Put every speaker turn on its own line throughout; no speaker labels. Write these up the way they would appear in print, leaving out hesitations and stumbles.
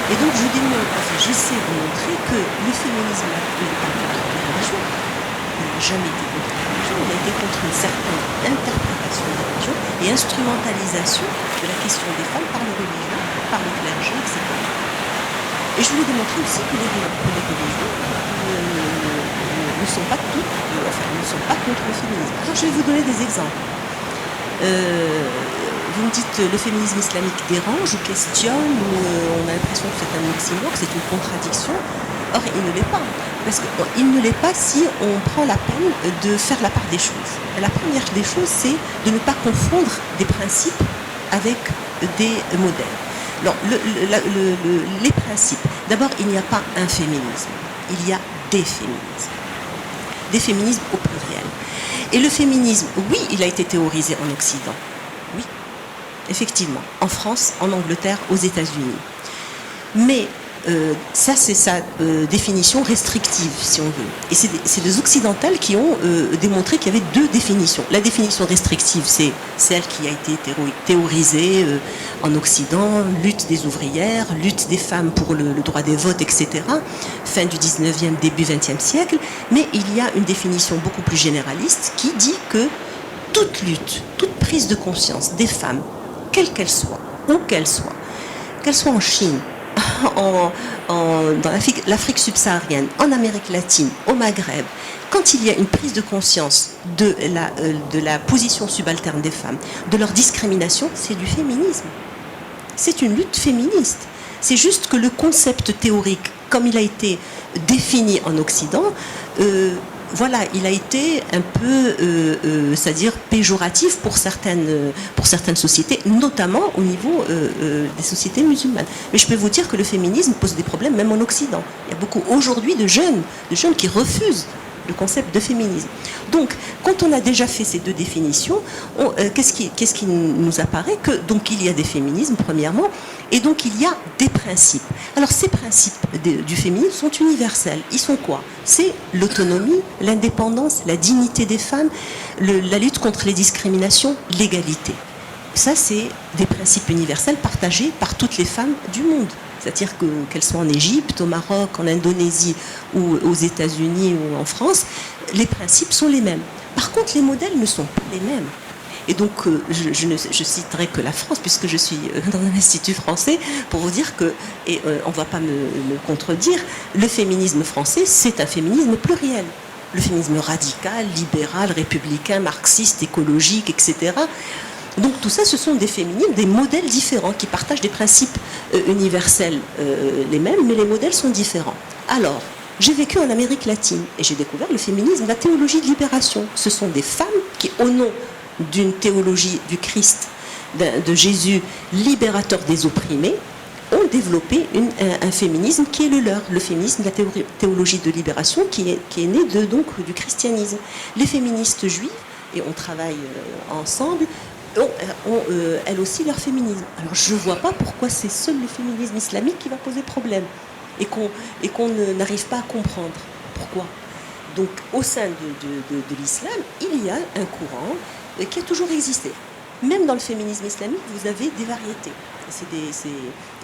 Et donc j'essaie de montrer que le féminisme n'est pas contre les religions, il n'a jamais été contre la religion, il a été contre une certaine interprétation de la religion et instrumentalisation de la question des femmes par les religions, par le clergé, etc. Et je voulais démontrer aussi que les religions ne sont pas toutes, ne sont pas contre le féminisme. Alors je vais vous donner des exemples. Vous me dites le féminisme islamique dérange ou questionne, ou on a l'impression que c'est un oxymore, que c'est une contradiction. Or, il ne l'est pas. Parce qu'il ne l'est pas si on prend la peine de faire la part des choses. La première des choses, c'est de ne pas confondre des principes avec des modèles. Alors, les principes. D'abord, il n'y a pas un féminisme. Il y a des féminismes. Des féminismes au pluriel. Et le féminisme, oui, il a été théorisé en Occident. Oui, effectivement. En France, en Angleterre, aux États-Unis. Mais ça, c'est sa définition restrictive, si on veut. Et c'est les occidentales qui ont démontré qu'il y avait deux définitions. La définition restrictive, c'est celle qui a été théorisée en Occident, lutte des ouvrières, lutte des femmes pour le droit des votes, etc. Fin du 19e, début 20e siècle. Mais il y a une définition beaucoup plus généraliste qui dit que toute lutte, toute prise de conscience des femmes, quelle qu'elle soit, où qu'elle soit en Chine, dans l'Afrique subsaharienne, en Amérique latine, au Maghreb, quand il y a une prise de conscience de la position subalterne des femmes, de leur discrimination, c'est du féminisme. C'est une lutte féministe. C'est juste que le concept théorique, comme il a été défini en Occident, voilà, il a été un peu, c'est-à-dire péjoratif pour certaines sociétés, notamment au niveau des sociétés musulmanes. Mais je peux vous dire que le féminisme pose des problèmes même en Occident. Il y a beaucoup aujourd'hui de jeunes qui refusent le concept de féminisme. Donc, quand on a déjà fait ces deux définitions, qu'est-ce qui nous apparaît? Que donc il y a des féminismes, premièrement, et donc il y a des principes. Alors ces principes du féminisme sont universels. Ils sont quoi? C'est l'autonomie, l'indépendance, la dignité des femmes, la lutte contre les discriminations, l'égalité. Ça, c'est des principes universels partagés par toutes les femmes du monde. C'est-à-dire qu'elles soient en Égypte, au Maroc, en Indonésie ou aux États-Unis ou en France, les principes sont les mêmes. Par contre, les modèles ne sont pas les mêmes. Et donc, je citerai que la France, puisque je suis dans un institut français, pour vous dire que, et on ne va pas me contredire, le féminisme français, c'est un féminisme pluriel. Le féminisme radical, libéral, républicain, marxiste, écologique, etc. Donc tout ça, ce sont des féminismes, des modèles différents qui partagent des principes universels les mêmes, mais les modèles sont différents. Alors, j'ai vécu en Amérique latine et j'ai découvert le féminisme, la théologie de libération. Ce sont des femmes qui, au nom d'une théologie du Christ, de Jésus, libérateur des opprimés, ont développé un féminisme qui est le leur, le féminisme, la théologie de libération qui est né donc du christianisme. Les féministes juives, et on travaille ensemble, ont elles aussi leur féminisme. Alors je ne vois pas pourquoi c'est seul le féminisme islamique qui va poser problème et qu'on n'arrive pas à comprendre. Pourquoi? Donc au sein de l'islam, il y a un courant qui a toujours existé. Même dans le féminisme islamique, vous avez des variétés.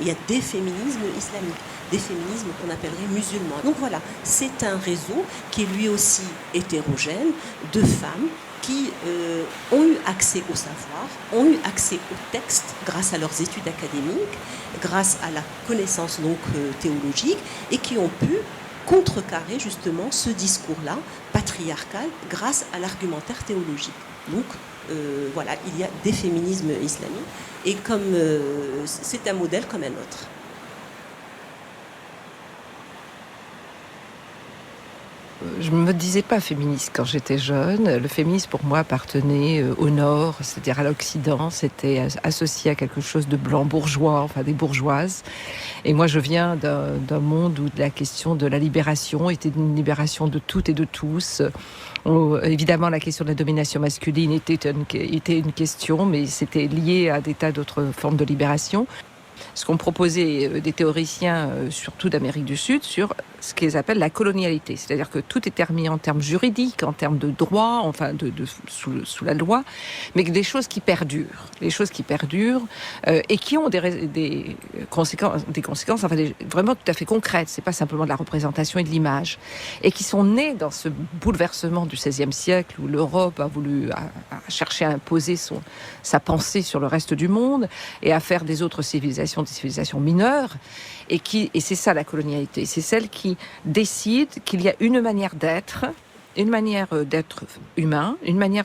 Il y a des féminismes islamiques, des féminismes qu'on appellerait musulmans. Donc voilà, c'est un réseau qui est lui aussi hétérogène de femmes qui ont eu accès au savoir, ont eu accès au texte grâce à leurs études académiques, grâce à la connaissance donc théologique, et qui ont pu contrecarrer justement ce discours-là patriarcal grâce à l'argumentaire théologique. Donc voilà, il y a des féminismes islamiques, et comme c'est un modèle comme un autre.
Je ne me disais pas féministe quand j'étais jeune. Le féminisme, pour moi, appartenait au Nord, c'est-à-dire à l'Occident. C'était associé à quelque chose de blanc bourgeois, enfin des bourgeoises. Et moi, je viens d'un monde où la question de la libération était une libération de toutes et de tous. Évidemment, la question de la domination masculine était une question, mais c'était lié à des tas d'autres formes de libération. Ce qu'ont proposé des théoriciens, surtout d'Amérique du Sud, ce qu'ils appellent la colonialité. C'est-à-dire que tout est terminé en termes juridiques, en termes de droit, enfin sous la loi, mais que des choses qui perdurent. Les choses qui perdurent et qui ont des conséquences enfin, vraiment tout à fait concrètes. C'est pas simplement de la représentation et de l'image. Et qui sont nées dans ce bouleversement du XVIe siècle où l'Europe a voulu chercher à imposer sa pensée sur le reste du monde et à faire des autres civilisations des civilisations mineures. Et c'est ça la colonialité. C'est celle qui décide qu'il y a une manière d'être humain, une manière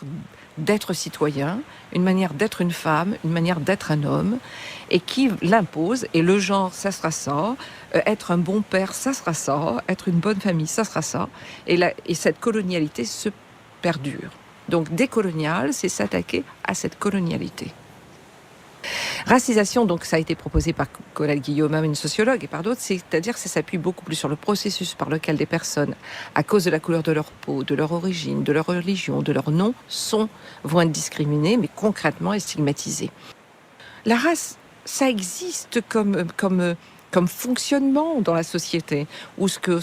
d'être citoyen, une manière d'être une femme, une manière d'être un homme, et qui l'impose. Et le genre, ça sera ça. Être un bon père, ça sera ça. Être une bonne famille, ça sera ça. Et cette colonialité se perdure. Donc décolonial, c'est s'attaquer à cette colonialité. Racisation, donc ça a été proposé par Colette Guillaume, une sociologue, et par d'autres, c'est-à-dire que ça s'appuie beaucoup plus sur le processus par lequel des personnes, à cause de la couleur de leur peau, de leur origine, de leur religion, de leur nom, vont être discriminées, mais concrètement et stigmatisées. La race, ça existe comme fonctionnement dans la société, ou ce que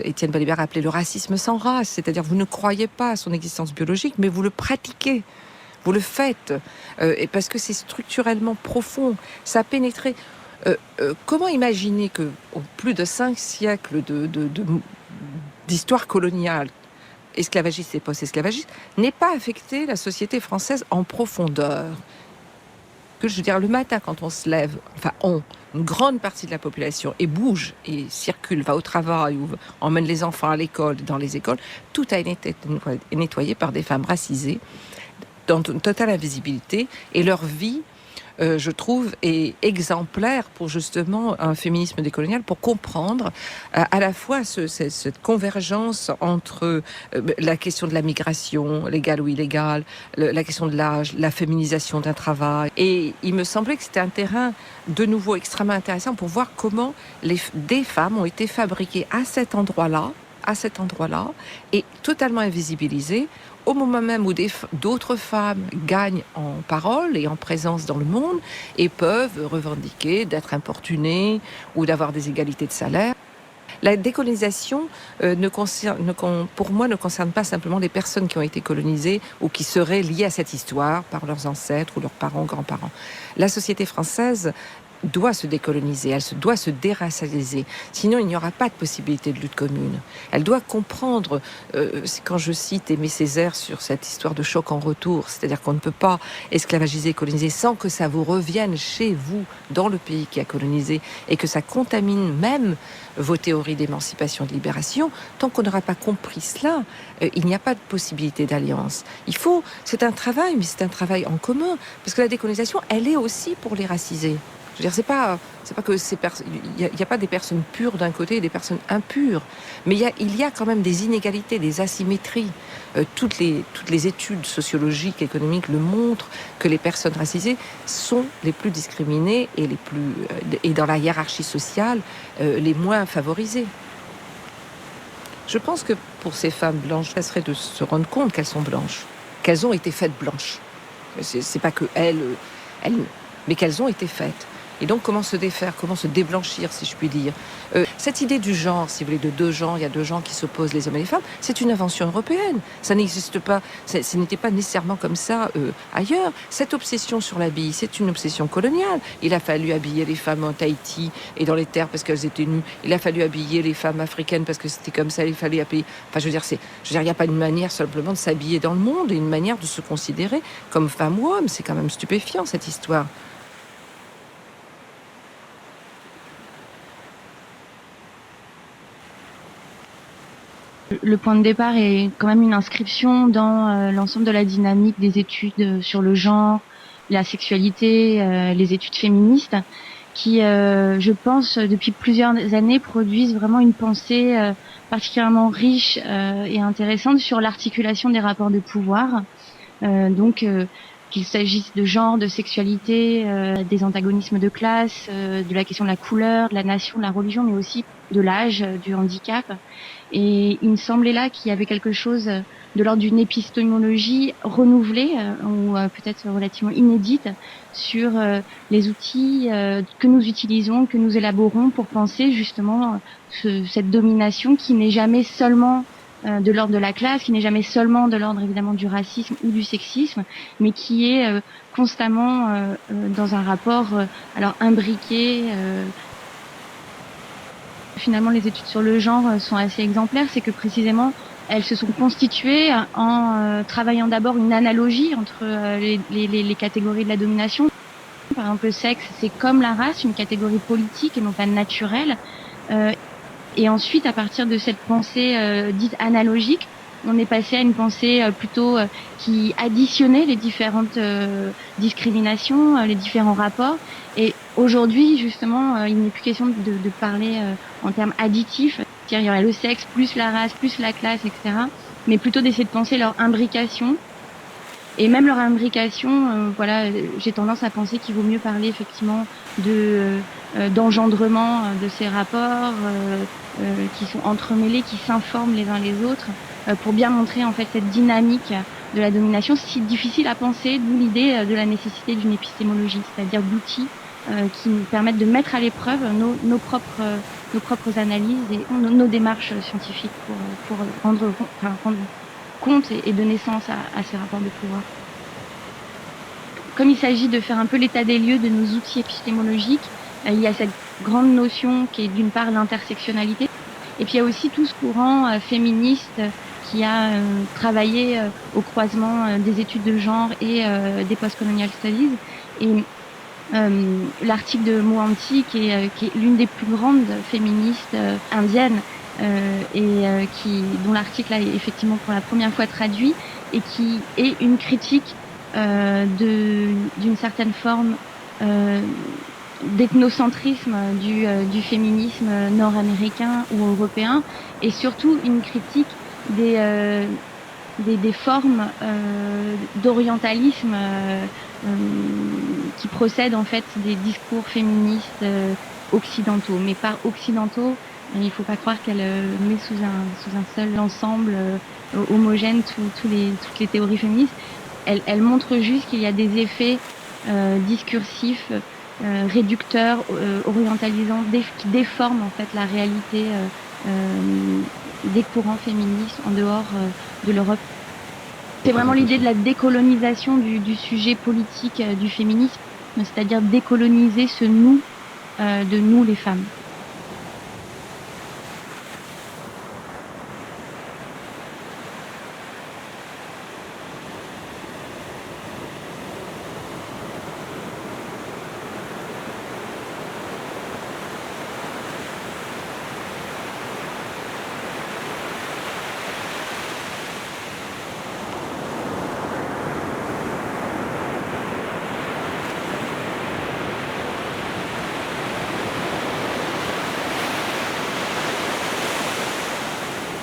Étienne Balibar a appelé le racisme sans race, c'est-à-dire vous ne croyez pas à son existence biologique, mais vous le pratiquez. Vous le faites, et parce que c'est structurellement profond. Ça a pénétré. Comment imaginer que, au plus de 5 siècles d'histoire coloniale, esclavagiste et post-esclavagiste, n'ait pas affecté la société française en profondeur? Que je veux dire, le matin, quand on se lève, une grande partie de la population, et bouge, et circule, va au travail, ou emmène les enfants à l'école, dans les écoles, tout a été nettoyé par des femmes racisées, dans une totale invisibilité, et leur vie, je trouve, est exemplaire pour justement un féminisme décolonial, pour comprendre à la fois cette convergence entre la question de la migration, légale ou illégale, la question de l'âge, la féminisation d'un travail. Et il me semblait que c'était un terrain de nouveau extrêmement intéressant pour voir comment des femmes ont été fabriquées à cet endroit-là, et totalement invisibilisées, au moment même où d'autres femmes gagnent en parole et en présence dans le monde et peuvent revendiquer d'être importunées ou d'avoir des égalités de salaire. La décolonisation, pour moi, ne concerne pas simplement les personnes qui ont été colonisées ou qui seraient liées à cette histoire par leurs ancêtres ou leurs parents, grands-parents. La société française doit se décoloniser, doit se déracialiser. Sinon, il n'y aura pas de possibilité de lutte commune. Elle doit comprendre, quand je cite Aimé Césaire sur cette histoire de choc en retour, c'est-à-dire qu'on ne peut pas esclavagiser, coloniser sans que ça vous revienne chez vous, dans le pays qui a colonisé, et que ça contamine même vos théories d'émancipation et de libération. Tant qu'on n'aura pas compris cela, il n'y a pas de possibilité d'alliance. C'est un travail, mais c'est un travail en commun, parce que la décolonisation, elle est aussi pour les racisés. Je veux dire, c'est pas que il n'y a pas des personnes pures d'un côté et des personnes impures, mais il y a quand même des inégalités, des asymétries. Toutes les études sociologiques, économiques le montrent que les personnes racisées sont les plus discriminées et dans la hiérarchie sociale les moins favorisées. Je pense que pour ces femmes blanches, ça serait de se rendre compte qu'elles sont blanches, qu'elles ont été faites blanches. C'est pas que elles, mais qu'elles ont été faites. Et donc, comment se défaire, comment se déblanchir, si je puis dire. Cette idée du genre, si vous voulez, de deux genres, il y a deux genres qui s'opposent, les hommes et les femmes, c'est une invention européenne. Ça n'existe pas, ce n'était pas nécessairement comme ça ailleurs. Cette obsession sur l'habit, c'est une obsession coloniale. Il a fallu habiller les femmes en Tahiti et dans les terres parce qu'elles étaient nues. Il a fallu habiller les femmes africaines parce que c'était comme ça, il fallait habiller. Enfin, je veux dire, il n'y a pas une manière simplement de s'habiller dans le monde et une manière de se considérer comme femme ou homme. C'est quand même stupéfiant, cette histoire.
Le point de départ est quand même une inscription dans l'ensemble de la dynamique des études sur le genre, la sexualité, les études féministes, qui, je pense, depuis plusieurs années, produisent vraiment une pensée particulièrement riche et intéressante sur l'articulation des rapports de pouvoir. Qu'il s'agisse de genre, de sexualité, des antagonismes de classe, de la question de la couleur, de la nation, de la religion, mais aussi de l'âge, du handicap. Et il me semblait là qu'il y avait quelque chose de l'ordre d'une épistémologie renouvelée ou peut-être relativement inédite sur les outils que nous utilisons, que nous élaborons pour penser justement cette domination qui n'est jamais seulement de l'ordre de la classe, qui n'est jamais seulement de l'ordre évidemment du racisme ou du sexisme, mais qui est constamment dans un rapport alors imbriqué. Finalement, les études sur le genre sont assez exemplaires, c'est que précisément elles se sont constituées en travaillant d'abord une analogie entre les catégories de la domination. Par exemple, le sexe, c'est comme la race, une catégorie politique et non pas naturelle. Et ensuite, à partir de cette pensée dite analogique, on est passé à une pensée plutôt qui additionnait les différentes discriminations, les différents rapports. Et aujourd'hui, justement, il n'est plus question de parler en termes additifs. C'est-à-dire, il y aurait le sexe, plus la race, plus la classe, etc. Mais plutôt d'essayer de penser leur imbrication. Et même leur imbrication, voilà, j'ai tendance à penser qu'il vaut mieux parler effectivement d'engendrement de ces rapports qui sont entremêlés, qui s'informent les uns les autres, pour bien montrer en fait cette dynamique de la domination, si difficile à penser, d'où l'idée de la nécessité d'une épistémologie, c'est-à-dire d'outils qui nous permettent de mettre à l'épreuve nos propres analyses et nos démarches scientifiques pour rendre compte et donner sens à ces rapports de pouvoir. Comme il s'agit de faire un peu l'état des lieux de nos outils épistémologiques, il y a cette grande notion qui est d'une part l'intersectionnalité, et puis il y a aussi tout ce courant féministe qui a travaillé au croisement des études de genre et des postcolonial studies. Et l'article de Mohanty, qui est l'une des plus grandes féministes indiennes, dont l'article a effectivement pour la première fois traduit, et qui est une critique d'une certaine forme d'ethnocentrisme du féminisme nord-américain ou européen, et surtout une critique des formes d'orientalisme qui procèdent en fait des discours féministes occidentaux. Mais par occidentaux, il ne faut pas croire qu'elle met sous un seul ensemble homogène toutes les théories féministes. Elle montre juste qu'il y a des effets discursifs, réducteurs, orientalisants, qui déforment en fait la réalité des courants féministes en dehors de l'Europe. C'est vraiment l'idée de la décolonisation du sujet politique du féminisme, c'est-à-dire décoloniser ce nous de nous les femmes.